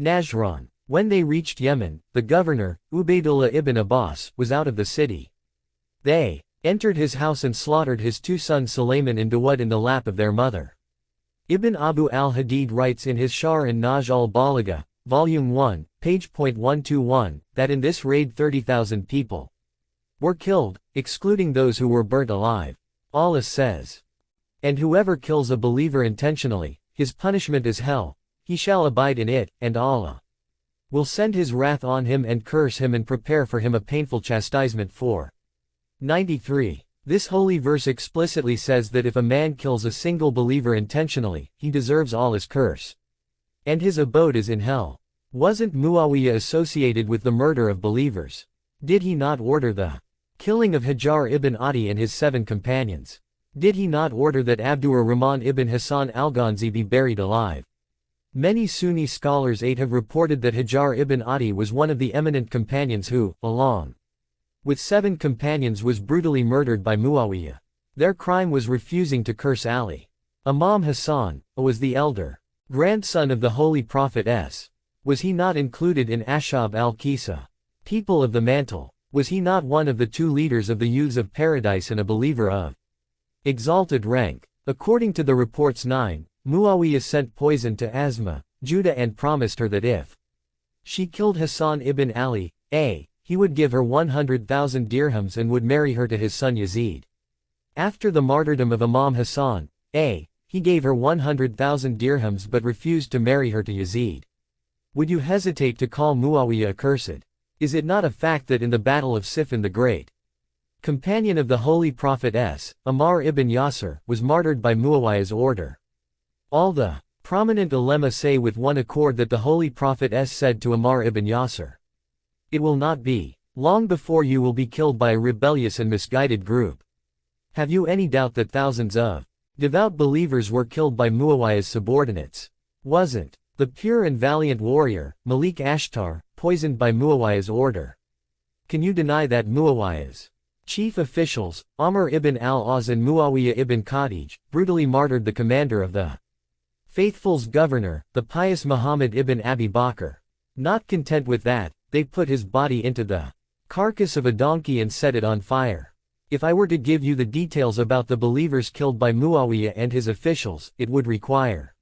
Najran. When they reached Yemen, the governor, Ubaydullah ibn Abbas, was out of the city. They entered his house and slaughtered his two sons Sulayman and Dawud in the lap of their mother. Ibn Abu al-Hadid writes in his Sharh an-Naj al-Balagha, Volume 1, page .121, that in this raid 30,000 people were killed, excluding those who were burnt alive. Allah says, "And whoever kills a believer intentionally, his punishment is hell, he shall abide in it, and Allah will send his wrath on him and curse him and prepare for him a painful chastisement." 93. This holy verse explicitly says that if a man kills a single believer intentionally, he deserves Allah's curse. And his abode is in hell. Wasn't Muawiyah associated with the murder of believers? Did he not order the killing of Hajar ibn Adi and his 7 companions? Did he not order that Abdur Rahman ibn Hassan al-Ghanzi be buried alive? Many Sunni scholars have reported that Hajar ibn Adi was one of the eminent companions who, along with 7 companions, was brutally murdered by Muawiyah. Their crime was refusing to curse Ali. Imam Hassan was the elder grandson of the Holy Prophet. Was he not included in Ashab al-Kisa, people of the mantle? Was he not one of the 2 leaders of the youths of paradise and a believer of exalted rank? According to the reports 9, Muawiyah sent poison to Asma, Judah, and promised her that if she killed Hassan ibn Ali, he would give her 100,000 dirhams and would marry her to his son Yazid. After the martyrdom of Imam Hassan, he gave her 100,000 dirhams but refused to marry her to Yazid. Would you hesitate to call Muawiyah accursed? Is it not a fact that in the Battle of Siffin the great companion of the Holy Prophet Ammar ibn Yasir, was martyred by Muawiyah's order? All the prominent ulema say with one accord that the Holy Prophet said to Ammar ibn Yasir, "It will not be long before you will be killed by a rebellious and misguided group." Have you any doubt that thousands of devout believers were killed by Muawiyah's subordinates? Wasn't the pure and valiant warrior, Malik Ashtar, poisoned by Muawiyah's order? Can you deny that Muawiyah's chief officials, Amr ibn al-As and Muawiyah ibn Khadij, brutally martyred the commander of the faithful's governor, the pious Muhammad ibn Abi Bakr? Not content with that, they put his body into the carcass of a donkey and set it on fire. If I were to give you the details about the believers killed by Muawiyah and his officials, it would require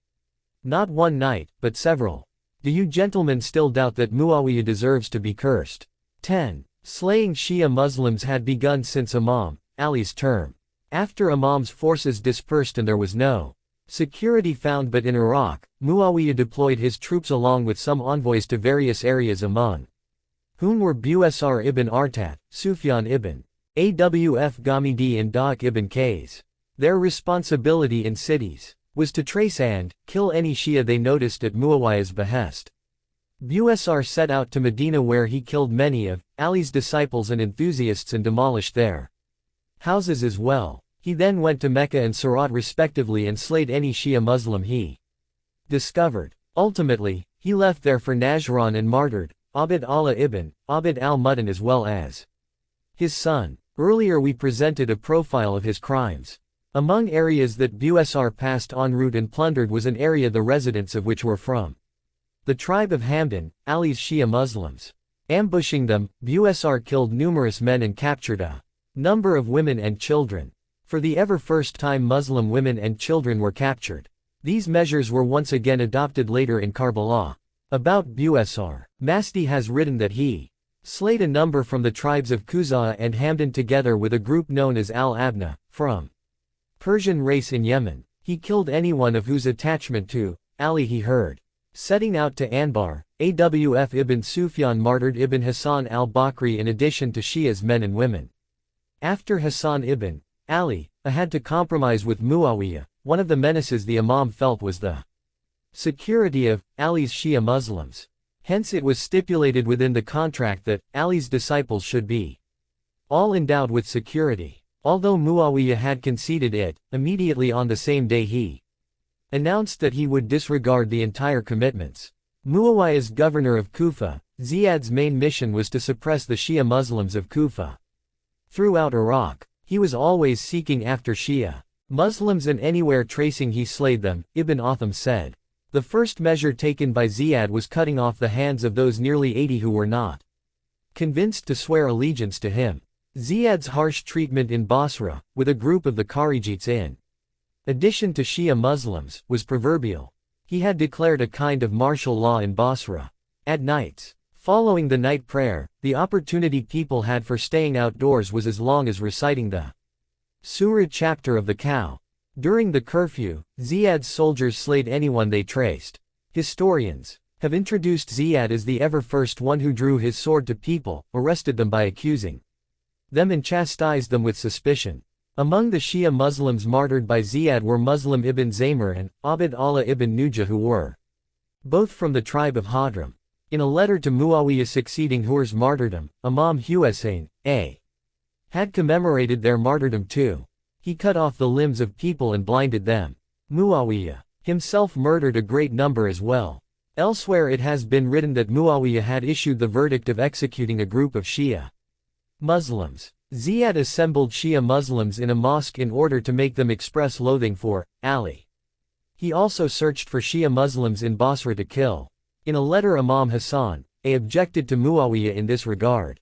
not one night, but several. Do you gentlemen still doubt that Muawiyah deserves to be cursed? 10. Slaying Shia Muslims had begun since Imam Ali's term. After Imam's forces dispersed and there was no security found but in Iraq, Muawiyah deployed his troops along with some envoys to various areas, among whom were Busr ibn Artat, Sufyan ibn Awf Ghamidi and Da'q ibn Qays. Their responsibility in cities was to trace and kill any Shia they noticed at Muawiyah's behest. Busr set out to Medina, where he killed many of Ali's disciples and enthusiasts and demolished their houses as well. He then went to Mecca and Surat respectively and slayed any Shia Muslim he discovered. Ultimately, he left there for Najran and martyred Abd Allah ibn Abd al-Muttalib as well as his son. Earlier we presented a profile of his crimes. Among areas that Busr passed en route and plundered was an area the residents of which were from the tribe of Hamdan, Ali's Shia Muslims. Ambushing them, Busr killed numerous men and captured a number of women and children. For the ever first time, Muslim women and children were captured. These measures were once again adopted later in Karbala. About Busr, Masdi has written that he slayed a number from the tribes of Khuzaa and Hamdan together with a group known as Al-Abna, from Persian race in Yemen. He killed anyone of whose attachment to Ali he heard. Setting out to Anbar, Awf ibn Sufyan martyred Ibn Hassan al-Bakri in addition to Shia's men and women. After Hassan ibn Ali had to compromise with Muawiyah, one of the menaces the Imam felt was the security of Ali's Shia Muslims. Hence it was stipulated within the contract that Ali's disciples should be all endowed with security. Although Muawiyah had conceded it, immediately on the same day he announced that he would disregard the entire commitments. Muawiyah's governor of Kufa, Ziyad's main mission was to suppress the Shia Muslims of Kufa. Throughout Iraq, he was always seeking after Shia Muslims and anywhere tracing he slayed them, Ibn Otham said. The first measure taken by Ziyad was cutting off the hands of those nearly 80 who were not convinced to swear allegiance to him. Ziyad's harsh treatment in Basra, with a group of the Kharijites in addition to Shia Muslims, was proverbial. He had declared a kind of martial law in Basra. At nights, following the night prayer, the opportunity people had for staying outdoors was as long as reciting the Surah chapter of the cow. During the curfew, Ziyad's soldiers slayed anyone they traced. Historians have introduced Ziyad as the ever first one who drew his sword to people, arrested them by accusing them and chastised them with suspicion. Among the Shia Muslims martyred by Ziyad were Muslim ibn Zaymir and Abd Allah ibn Nujah, who were both from the tribe of Hadram. In a letter to Muawiyah succeeding Hur's martyrdom, Imam Husayn had commemorated their martyrdom too. He cut off the limbs of people and blinded them. Muawiyah himself murdered a great number as well. Elsewhere it has been written that Muawiyah had issued the verdict of executing a group of Shia Muslims. Ziyad assembled Shia Muslims in a mosque in order to make them express loathing for Ali. He also searched for Shia Muslims in Basra to kill. In a letter Imam Hassan objected to Muawiyah in this regard.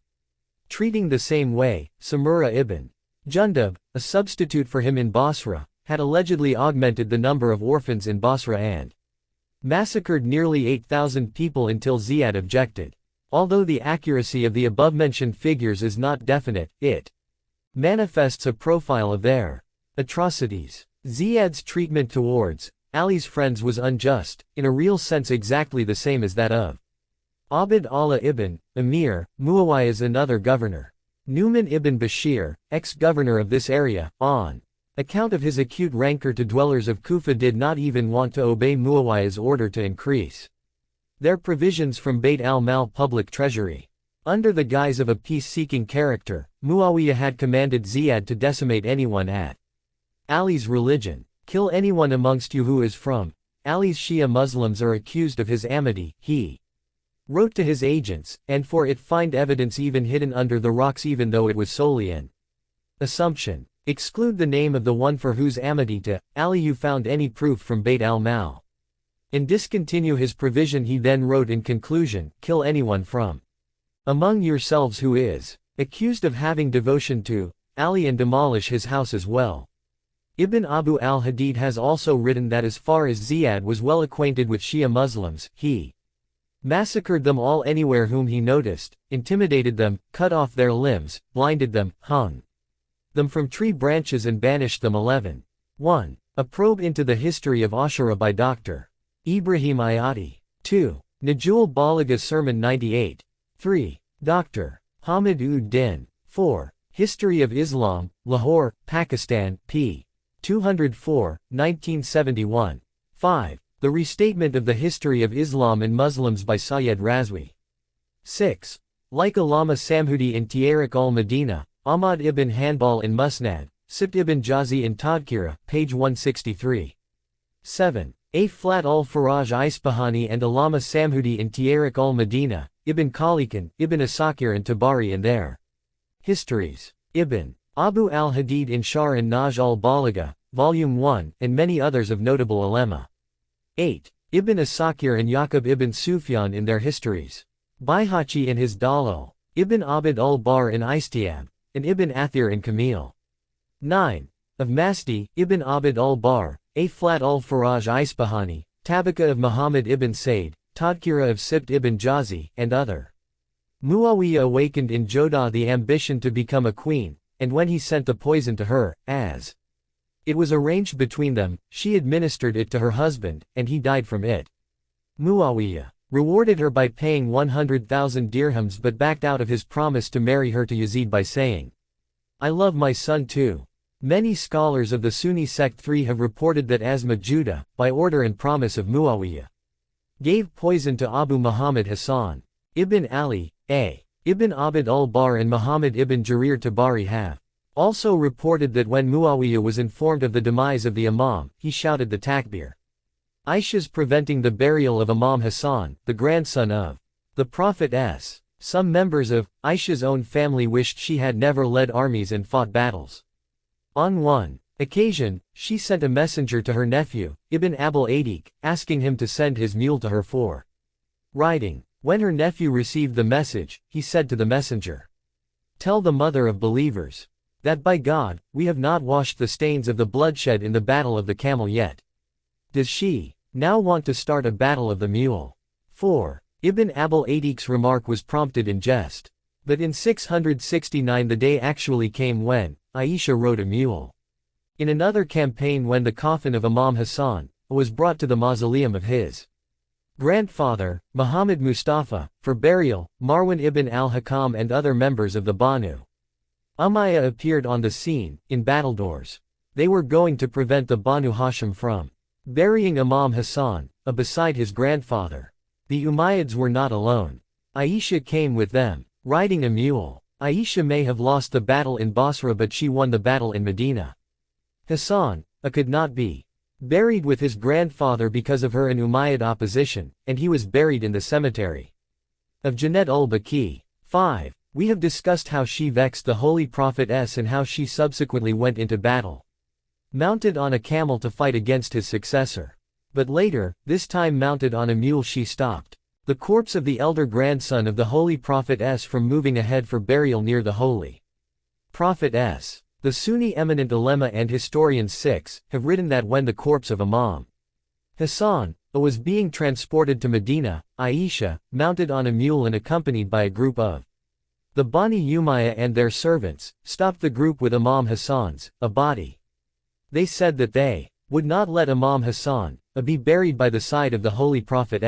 Treating the same way, Samura ibn Jundub, a substitute for him in Basra, had allegedly augmented the number of orphans in Basra and massacred nearly 8,000 people until Ziyad objected. Although the accuracy of the above-mentioned figures is not definite, it manifests a profile of their atrocities. Ziyad's treatment towards Ali's friends was unjust, in a real sense exactly the same as that of Abd Allah ibn Amir, Muawiyah's another governor. Nu'man ibn Bashir, ex-governor of this area, on account of his acute rancor to dwellers of Kufa, did not even want to obey Muawiyah's order to increase their provisions from Bayt al-Mal public treasury. Under the guise of a peace-seeking character, Muawiyah had commanded Ziyad to decimate anyone at Ali's religion. Kill anyone amongst you who is from Ali's Shia Muslims are accused of his amity, he wrote to his agents, and for it find evidence even hidden under the rocks, even though it was solely an assumption. Exclude the name of the one for whose amity to Ali you found any proof from Bayt al-Mal, and discontinue his provision. He then wrote in conclusion, kill anyone from among yourselves who is accused of having devotion to Ali and demolish his house as well. Ibn Abu al-Hadid has also written that as far as Ziyad was well acquainted with Shia Muslims, he massacred them all anywhere whom he noticed, intimidated them, cut off their limbs, blinded them, hung them from tree branches and banished them. 11. 1. A probe into the history of Ashura by Dr. Ibrahim Ayati. 2. Najul Balagha Sermon 98. 3. Dr. Hamid ud-Din. 4. History of Islam, Lahore, Pakistan, p. 204, 1971. 5. The Restatement of the History of Islam and Muslims by Sayyid Razwi. 6. Like Allama Samhudi in Tariq al-Madina, Ahmad ibn Hanbal in Musnad, Sibt ibn Jazi in Tadkira, page 163. 7. A. Flat al-Faraj Isfahani and Allama Samhudi in Tariq al-Madina, Ibn Khalikan, Ibn Asakir and Tabari in their histories. Ibn Abu al-Hadid in Shar and Naj al-Balagha, Volume 1, and many others of notable ulema. 8. Ibn Asakir and Yaqub ibn Sufyan in their histories. Bayhaqi in his Dalal, Ibn Abd al-Barr in Istiab, and Ibn Athir in Kamil. 9. Of Masdi, Ibn Abd al-Barr, A. Flat al-Faraj Isfahani, Tabaka of Muhammad ibn Said, Tadkira of Sibt ibn Jazi, and other. Muawiyah awakened in Jodah the ambition to become a queen, and when he sent the poison to her, as it was arranged between them, she administered it to her husband, and he died from it. Muawiyah rewarded her by paying 100,000 dirhams but backed out of his promise to marry her to Yazid by saying, I love my son too. Many scholars of the Sunni sect 3 have reported that Asma Judah, by order and promise of Muawiyah, gave poison to Abu Muhammad Hassan. Ibn Ali, A. Ibn Abd al-Barr and Muhammad ibn Jarir Tabari have also reported that when Muawiyah was informed of the demise of the Imam, he shouted the takbir. Aisha's preventing the burial of Imam Hassan, the grandson of the Prophet s. Some members of Aisha's own family wished she had never led armies and fought battles. On one occasion, she sent a messenger to her nephew, Ibn Abil Adik, asking him to send his mule to her for riding. When her nephew received the message, he said to the messenger, "Tell the mother of believers that by God, we have not washed the stains of the bloodshed in the battle of the camel yet. Does she now want to start a battle of the mule?" 4. Ibn Abil Adik's remark was prompted in jest. But in 669 the day actually came when Aisha rode a mule. In another campaign, when the coffin of Imam Hassan was brought to the mausoleum of his grandfather, Muhammad Mustafa, for burial, Marwan ibn al-Hakam and other members of the Banu Umayyah appeared on the scene, in battledores. They were going to prevent the Banu Hashim from burying Imam Hassan, beside his grandfather. The Umayyads were not alone. Aisha came with them, riding a mule. Aisha may have lost the battle in Basra, but she won the battle in Medina. Hassan could not be buried with his grandfather because of her and Umayyad opposition, and he was buried in the cemetery of Jannat ul-Baqi. 5. We have discussed how she vexed the Holy Prophet and how she subsequently went into battle mounted on a camel to fight against his successor. But later, this time mounted on a mule, she stopped the corpse of the elder grandson of the Holy Prophet from moving ahead for burial near the Holy Prophet. The Sunni eminent ulema and historians 6 have written that when the corpse of Imam Hassan was being transported to Medina, Aisha, mounted on a mule and accompanied by a group of the Bani Umayyah and their servants, stopped the group with Imam Hassan's body. They said that they would not let Imam Hassan be buried by the side of the Holy Prophet.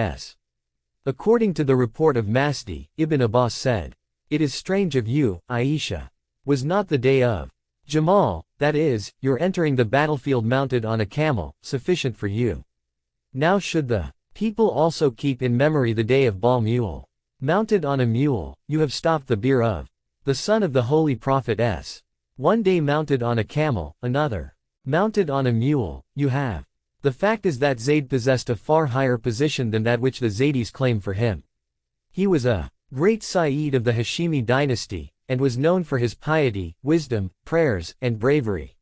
According to the report of Masdi, Ibn Abbas said, "It is strange of you, Aisha. Was not the day of Jamal, that is, your entering the battlefield mounted on a camel, sufficient for you? Now should the people also keep in memory the day of Bal Mule. Mounted on a mule, you have stopped the bier of the son of the Holy Prophet. One day mounted on a camel, another mounted on a mule, you have. The fact is that Zayd possessed a far higher position than that which the Zaydis claim for him. He was a great Sayyid of the Hashimi dynasty, and was known for his piety, wisdom, prayers, and bravery.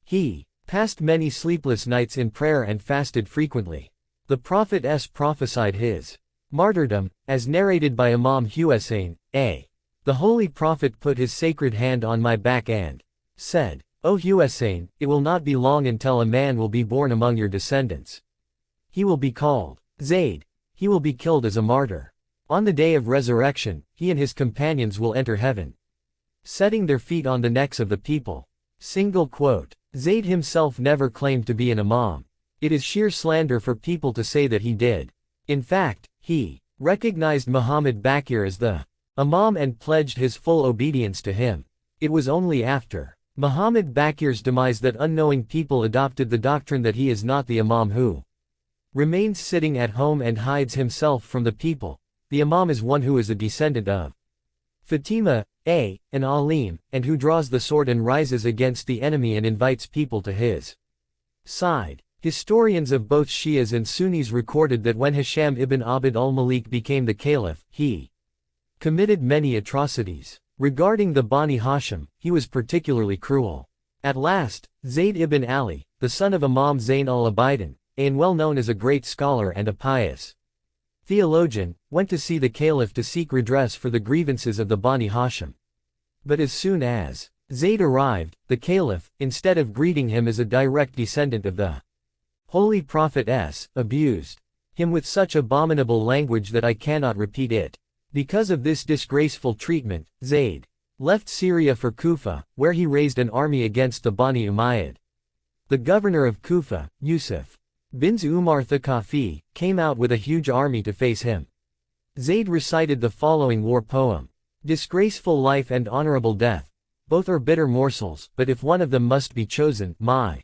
He passed many sleepless nights in prayer and fasted frequently. The Prophet prophesied his martyrdom, as narrated by Imam Husayn. The Holy Prophet put his sacred hand on my back and said, "O Husayn, it will not be long until a man will be born among your descendants. He will be called Zayd. He will be killed as a martyr. On the day of resurrection, he and his companions will enter heaven, setting their feet on the necks of the people." Zayd himself never claimed to be an imam. It is sheer slander for people to say that he did. In fact, he recognized Muhammad Baqir as the imam and pledged his full obedience to him. It was only after Muhammad Baqir's demise that unknowing people adopted the doctrine that he is not the imam who remains sitting at home and hides himself from the people. The imam is one who is a descendant of Fatima, an alim, and who draws the sword and rises against the enemy and invites people to his side. Historians of both Shias and Sunnis recorded that when Hisham ibn Abd al-Malik became the caliph, he committed many atrocities. Regarding the Bani Hashim, he was particularly cruel. At last, Zayd ibn Ali, the son of Imam Zayn al-Abidin, and well known as a great scholar and a pious theologian, went to see the caliph to seek redress for the grievances of the Bani Hashim. But as soon as Zayd arrived, the caliph, instead of greeting him as a direct descendant of the Holy Prophet, abused him with such abominable language that I cannot repeat it. Because of this disgraceful treatment, Zayd left Syria for Kufa, where he raised an army against the Bani Umayyad. The governor of Kufa, Yusuf bin Umar Thaqafi, came out with a huge army to face him. Zayd recited the following war poem: "Disgraceful life and honorable death. Both are bitter morsels, but if one of them must be chosen, my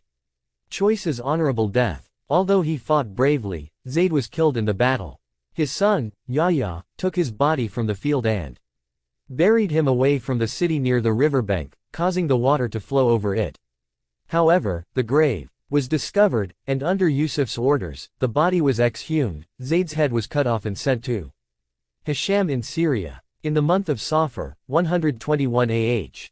choice is honorable death." Although he fought bravely, Zayd was killed in the battle. His son, Yahya, took his body from the field and buried him away from the city near the riverbank, causing the water to flow over it. However, the grave was discovered, and under Yusuf's orders, the body was exhumed. Zayd's head was cut off and sent to Hisham in Syria. In the month of Safar, 121 AH.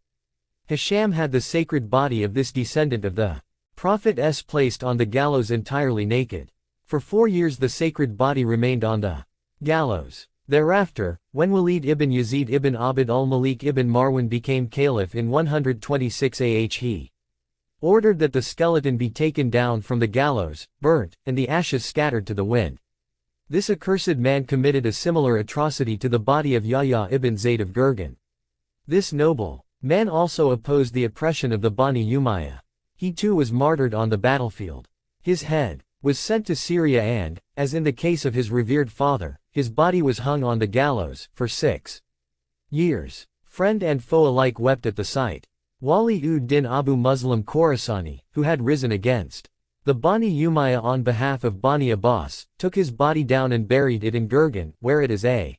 Hisham had the sacred body of this descendant of the Prophet placed on the gallows entirely naked. For 4 years the sacred body remained on the gallows. Thereafter, when Walid ibn Yazid ibn Abd al-Malik ibn Marwan became caliph in 126 he ordered that the skeleton be taken down from the gallows, burnt, and the ashes scattered to the wind. This accursed man committed a similar atrocity to the body of Yahya ibn Zayd of Gurgan. This noble man also opposed the oppression of the Bani Umayyah. He too was martyred on the battlefield. His head was sent to Syria and, as in the case of his revered father, his body was hung on the gallows for 6 years. Friend and foe alike wept at the sight. Wali-ud-Din Abu Muslim Khorasani, who had risen against the Bani Umayyah on behalf of Bani Abbas, took his body down and buried it in Gurgan, where it is a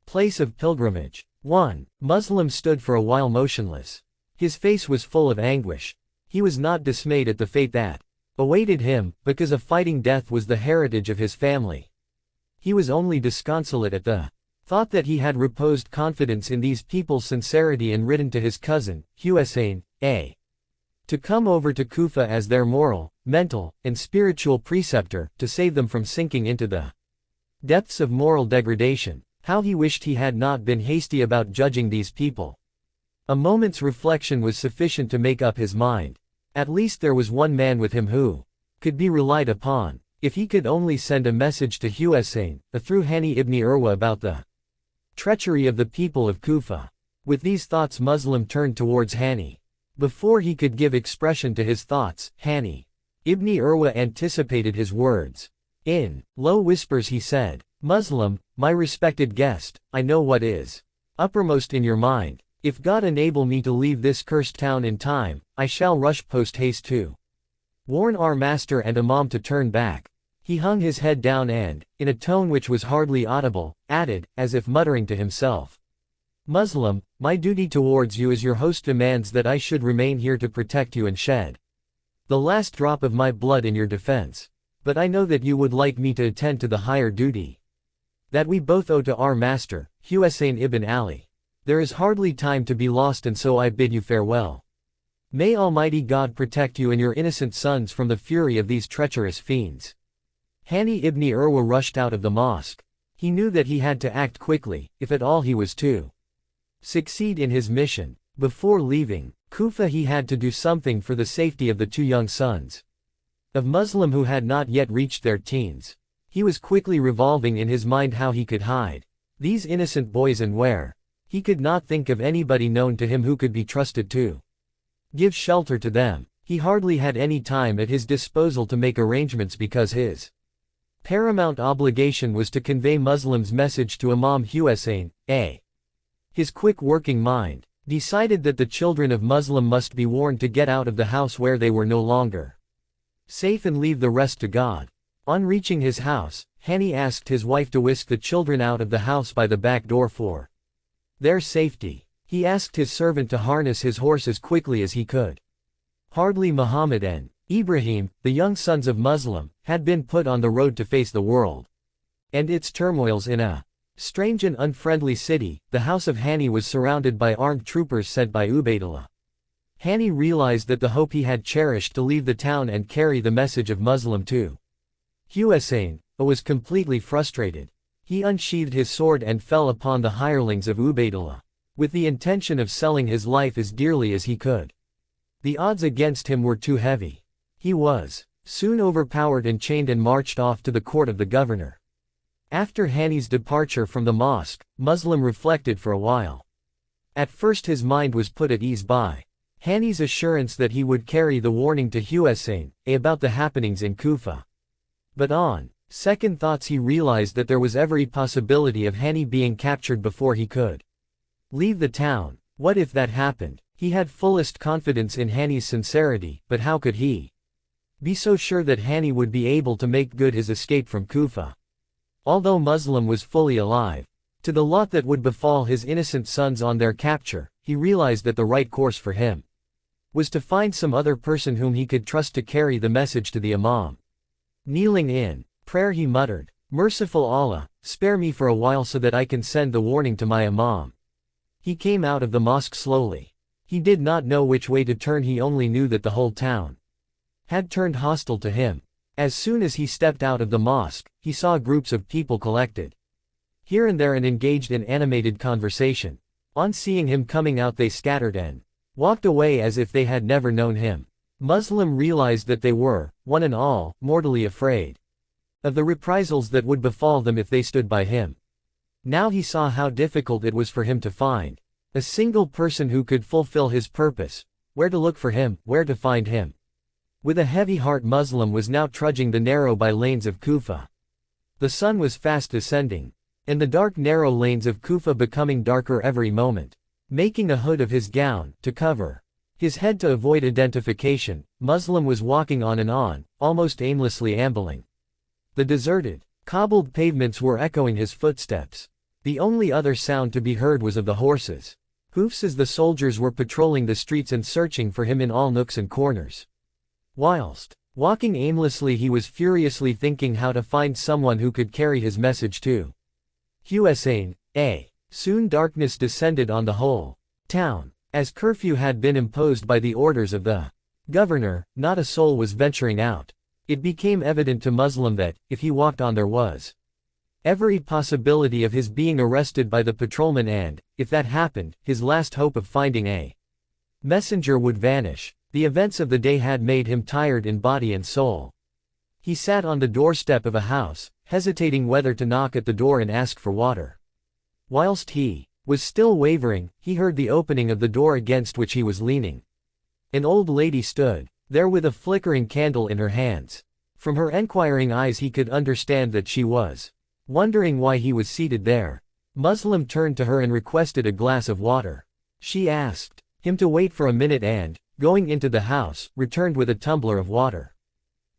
place of pilgrimage. 1. Muslim stood for a while motionless. His face was full of anguish. He was not dismayed at the fate that awaited him, because a fighting death was the heritage of his family. He was only disconsolate at the thought that he had reposed confidence in these people's sincerity and written to his cousin, Husayn, to come over to Kufa as their moral, mental, and spiritual preceptor, to save them from sinking into the depths of moral degradation. How he wished he had not been hasty about judging these people. A moment's reflection was sufficient to make up his mind. At least there was one man with him who could be relied upon. If he could only send a message to Husayn, through Hani ibn Urwa about the treachery of the people of Kufa. With these thoughts Muslim turned towards Hani. Before he could give expression to his thoughts, Hani ibn Urwa anticipated his words. In low whispers he said, Muslim, my respected guest, I know what is uppermost in your mind. If God enable me to leave this cursed town in time, I shall rush post-haste to warn our master and Imam to turn back. He hung his head down and, in a tone which was hardly audible, added, as if muttering to himself, Muslim, my duty towards you as your host demands that I should remain here to protect you and shed the last drop of my blood in your defense. But I know that you would like me to attend to the higher duty that we both owe to our master, Husayn ibn Ali. There is hardly time to be lost, and so I bid you farewell. May Almighty God protect you and your innocent sons from the fury of these treacherous fiends. Hani ibn Urwa rushed out of the mosque. He knew that he had to act quickly, if at all he was to succeed in his mission. Before leaving Kufa he had to do something for the safety of the 2 young sons of Muslim who had not yet reached their teens. He was quickly revolving in his mind how he could hide these innocent boys and where. He could not think of anybody known to him who could be trusted to give shelter to them. He hardly had any time at his disposal to make arrangements because his paramount obligation was to convey Muslim's message to Imam Husayn. His quick working mind decided that the children of Muslim must be warned to get out of the house where they were no longer safe and leave the rest to God. On reaching his house, Hani asked his wife to whisk the children out of the house by the back door for their safety. He asked his servant to harness his horse as quickly as he could. Hardly Muhammad and Ibrahim, the young sons of Muslim, had been put on the road to face the world and its turmoils in a strange and unfriendly city. The house of Hani was surrounded by armed troopers sent by Ubaydullah. Hani realized that the hope he had cherished to leave the town and carry the message of Muslim to Husayn was completely frustrated. He unsheathed his sword and fell upon the hirelings of Ubaydullah, with the intention of selling his life as dearly as he could. The odds against him were too heavy. He was soon overpowered and chained and marched off to the court of the governor. After Hani's departure from the mosque, Muslim reflected for a while. At first his mind was put at ease by Hani's assurance that he would carry the warning to Husayn about the happenings in Kufa. But on second thoughts he realized that there was every possibility of Hani being captured before he could leave the town. What if that happened? He had fullest confidence in Hani's sincerity, but how could he be so sure that Hani would be able to make good his escape from Kufa? Although Muslim was fully alive to the lot that would befall his innocent sons on their capture, he realized that the right course for him was to find some other person whom he could trust to carry the message to the Imam. Kneeling in prayer he muttered, Merciful Allah, spare me for a while so that I can send the warning to my Imam. He came out of the mosque slowly. He did not know which way to turn, he only knew that the whole town had turned hostile to him. As soon as he stepped out of the mosque, he saw groups of people collected here and there and engaged in animated conversation. On seeing him coming out, they scattered and walked away as if they had never known him. Muslim realized that they were, one and all, mortally afraid of the reprisals that would befall them if they stood by him. Now he saw how difficult it was for him to find a single person who could fulfill his purpose, where to look for him, where to find him. With a heavy heart, Muslim was now trudging the narrow by lanes of Kufa. The sun was fast descending, and the dark narrow lanes of Kufa becoming darker every moment. Making a hood of his gown to cover his head to avoid identification, Muslim was walking on and on, almost aimlessly ambling. The deserted, cobbled pavements were echoing his footsteps. The only other sound to be heard was of the horses' hoofs as the soldiers were patrolling the streets and searching for him in all nooks and corners. Whilst walking aimlessly, he was furiously thinking how to find someone who could carry his message to Hussein. Soon darkness descended on the whole town. As curfew had been imposed by the orders of the governor, not a soul was venturing out. It became evident to Muslim that, if he walked on, there was every possibility of his being arrested by the patrolmen, and, if that happened, his last hope of finding a messenger would vanish. The events of the day had made him tired in body and soul. He sat on the doorstep of a house, hesitating whether to knock at the door and ask for water. Whilst he was still wavering, he heard the opening of the door against which he was leaning. An old lady stood there with a flickering candle in her hands. From her enquiring eyes he could understand that she was wondering why he was seated there. Muslim turned to her and requested a glass of water. She asked him to wait for a minute and, going into the house, returned with a tumbler of water.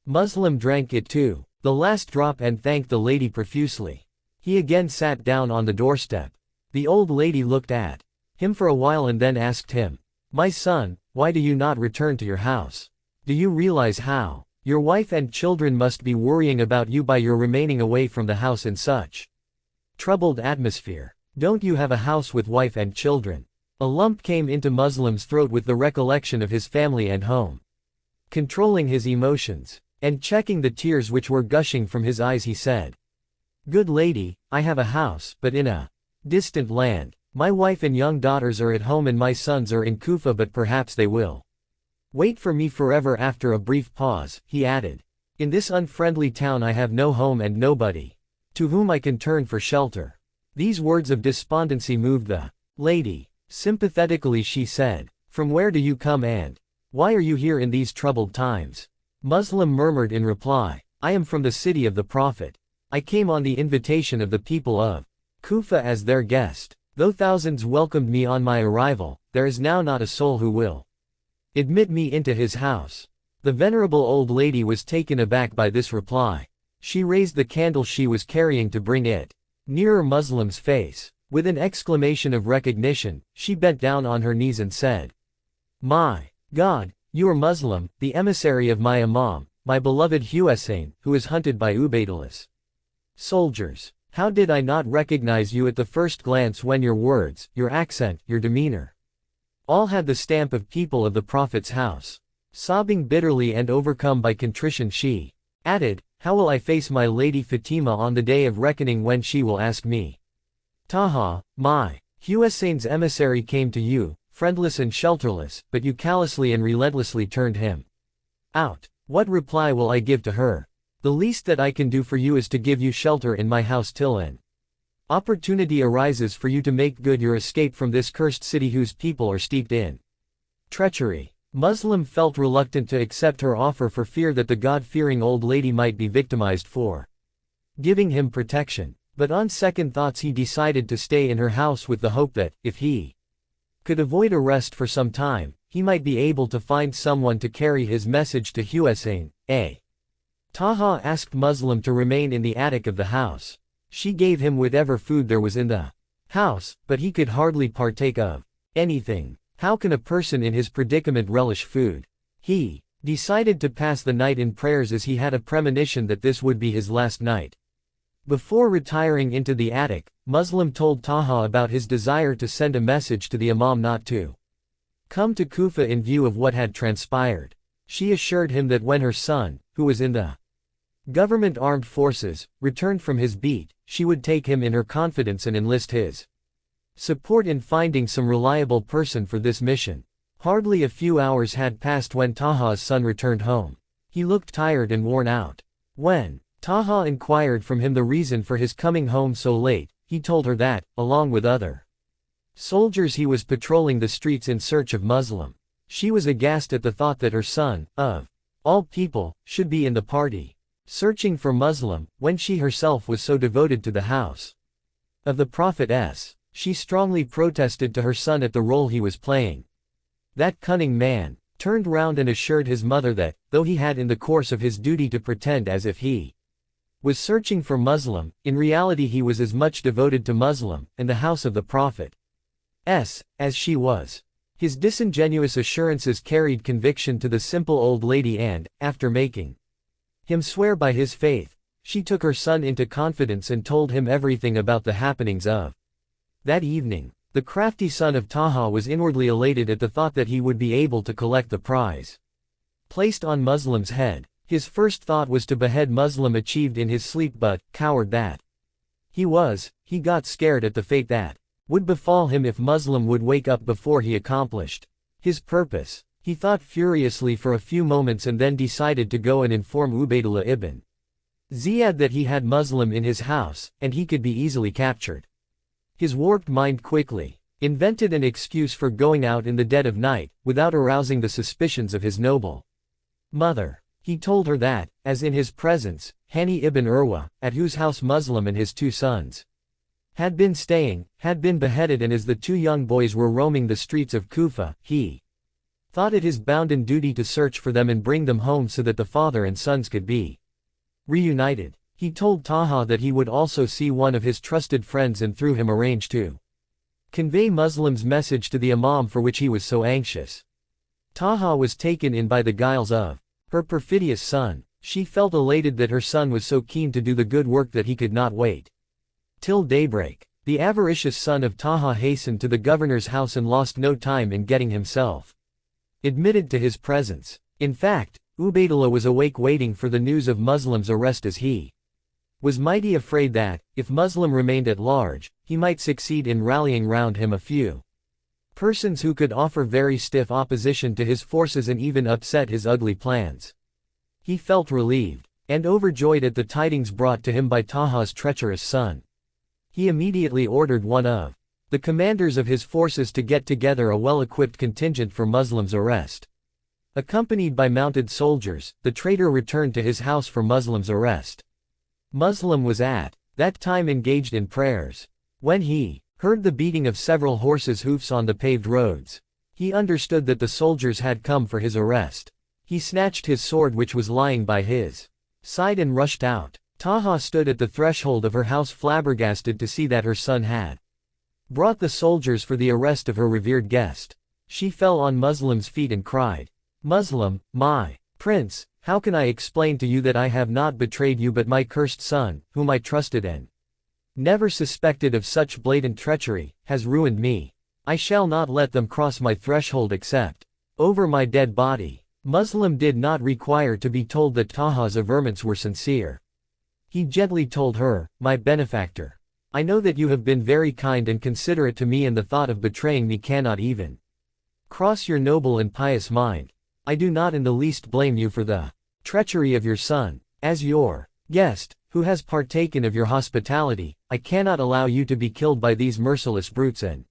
Muslim drank it too, the last drop, and thanked the lady profusely. He again sat down on the doorstep. The old lady looked at him for a while and then asked him, "My son, why do you not return to your house? Do you realize how your wife and children must be worrying about you by your remaining away from the house in such troubled atmosphere? Don't you have a house with wife and children?" A lump came into Muslim's throat with the recollection of his family and home. Controlling his emotions and checking the tears which were gushing from his eyes, he said, "Good lady, I have a house, but in a distant land. My wife and young daughters are at home and my sons are in Kufa, but perhaps they will wait for me forever." After a brief pause, he added, "In this unfriendly town I have no home and nobody to whom I can turn for shelter." These words of despondency moved the lady. Sympathetically she said, "From where do you come and why are you here in these troubled times?" Muslim murmured in reply, "I am from the city of the Prophet. I came on the invitation of the people of Kufa as their guest. Though thousands welcomed me on my arrival, there is now not a soul who will admit me into his house." The venerable old lady was taken aback by this reply. She raised the candle she was carrying to bring it nearer Muslim's face. With an exclamation of recognition, she bent down on her knees and said, "My God, you are Muslim, the emissary of my Imam, my beloved Hussein, who is hunted by Ubaidullah's soldiers. How did I not recognize you at the first glance when your words, your accent, your demeanor all had the stamp of people of the Prophet's house." Sobbing bitterly and overcome by contrition, she added, "How will I face my lady Fatima on the day of reckoning when she will ask me, 'Taha, my Hussein's emissary came to you, friendless and shelterless, but you callously and relentlessly turned him out. What reply will I give to her? The least that I can do for you is to give you shelter in my house till an opportunity arises for you to make good your escape from this cursed city whose people are steeped in treachery." Muslim felt reluctant to accept her offer for fear that the God-fearing old lady might be victimized for giving him protection. But on second thoughts he decided to stay in her house with the hope that, if he could avoid arrest for some time, he might be able to find someone to carry his message to Hussein. Taha asked Muslim to remain in the attic of the house. She gave him whatever food there was in the house, but he could hardly partake of anything. How can a person in his predicament relish food? He decided to pass the night in prayers as he had a premonition that this would be his last night. Before retiring into the attic, Muslim told Taha about his desire to send a message to the Imam not to come to Kufa in view of what had transpired. She assured him that when her son, who was in the government armed forces, returned from his beat, she would take him in her confidence and enlist his support in finding some reliable person for this mission. Hardly a few hours had passed when Taha's son returned home. He looked tired and worn out. When Taha inquired from him the reason for his coming home so late, he told her that, along with other soldiers, he was patrolling the streets in search of Muslim. She was aghast at the thought that her son, of all people, should be in the party searching for Muslim, when she herself was so devoted to the house of the Prophet. She strongly protested to her son at the role he was playing. That cunning man turned round and assured his mother that, though he had in the course of his duty to pretend as if he was searching for Muslim, in reality he was as much devoted to Muslim, and the house of the Prophet, as she was. His disingenuous assurances carried conviction to the simple old lady and, after making him swear by his faith, she took her son into confidence and told him everything about the happenings of that evening. The crafty son of Taha was inwardly elated at the thought that he would be able to collect the prize placed on Muslim's head. His first thought was to behead Muslim achieved in his sleep, but, coward that he got scared at the fate that would befall him if Muslim would wake up before he accomplished his purpose. He thought furiously for a few moments and then decided to go and inform Ubaydullah ibn Ziyad that he had Muslim in his house, and he could be easily captured. His warped mind quickly invented an excuse for going out in the dead of night, without arousing the suspicions of his noble mother. He told her that, as in his presence, Hani ibn Urwa, at whose house Muslim and his 2 sons had been staying, had been beheaded, and as the 2 young boys were roaming the streets of Kufa, he thought it his bounden duty to search for them and bring them home so that the father and sons could be reunited. He told Taha that he would also see one of his trusted friends and through him arrange to convey Muslim's message to the Imam for which he was so anxious. Taha was taken in by the guiles of her perfidious son. She felt elated that her son was so keen to do the good work that he could not wait till daybreak. The avaricious son of Taha hastened to the governor's house and lost no time in getting himself admitted to his presence. In fact, Ubaydullah was awake waiting for the news of Muslim's arrest, as he was mighty afraid that, if Muslim remained at large, he might succeed in rallying round him a few persons who could offer very stiff opposition to his forces and even upset his ugly plans. He felt relieved and overjoyed at the tidings brought to him by Taha's treacherous son. He immediately ordered one of the commanders of his forces to get together a well-equipped contingent for Muslim's arrest. Accompanied by mounted soldiers, the traitor returned to his house for Muslim's arrest. Muslim was at that time engaged in prayers. When he heard the beating of several horses' hoofs on the paved roads, he understood that the soldiers had come for his arrest. He snatched his sword which was lying by his side and rushed out. Taha stood at the threshold of her house flabbergasted to see that her son had brought the soldiers for the arrest of her revered guest. She fell on Muslim's feet and cried, "Muslim, my prince, how can I explain to you that I have not betrayed you but my cursed son, whom I trusted and never suspected of such blatant treachery, has ruined me. I shall not let them cross my threshold except over my dead body." Muslim did not require to be told that Taha's averments were sincere. He gently told her, "My benefactor, I know that you have been very kind and considerate to me, and the thought of betraying me cannot even cross your noble and pious mind. I do not in the least blame you for the treachery of your son. As your guest, who has partaken of your hospitality, I cannot allow you to be killed by these merciless brutes and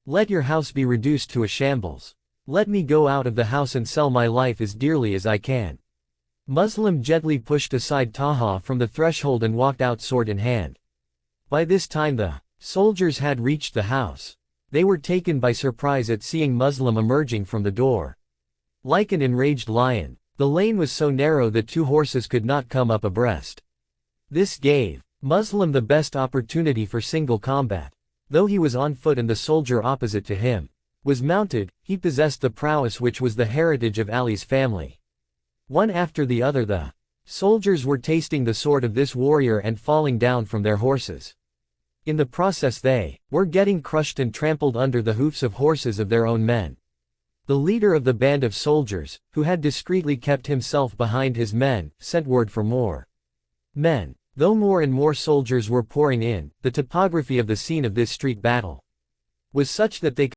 let your house be reduced to a shambles. Let me go out of the house and sell my life as dearly as I can." Muslim gently pushed aside Taha from the threshold and walked out sword in hand. By this time the soldiers had reached the house. They were taken by surprise at seeing Muslim emerging from the door. Like an enraged lion, the lane was so narrow that 2 horses could not come up abreast. This gave Muslim the best opportunity for single combat. Though he was on foot and the soldier opposite to him was mounted, he possessed the prowess which was the heritage of Ali's family. One after the other the soldiers were tasting the sword of this warrior and falling down from their horses. In the process they were getting crushed and trampled under the hoofs of horses of their own men. The leader of the band of soldiers, who had discreetly kept himself behind his men, sent word for more men. Though more and more soldiers were pouring in, the topography of the scene of this street battle was such that they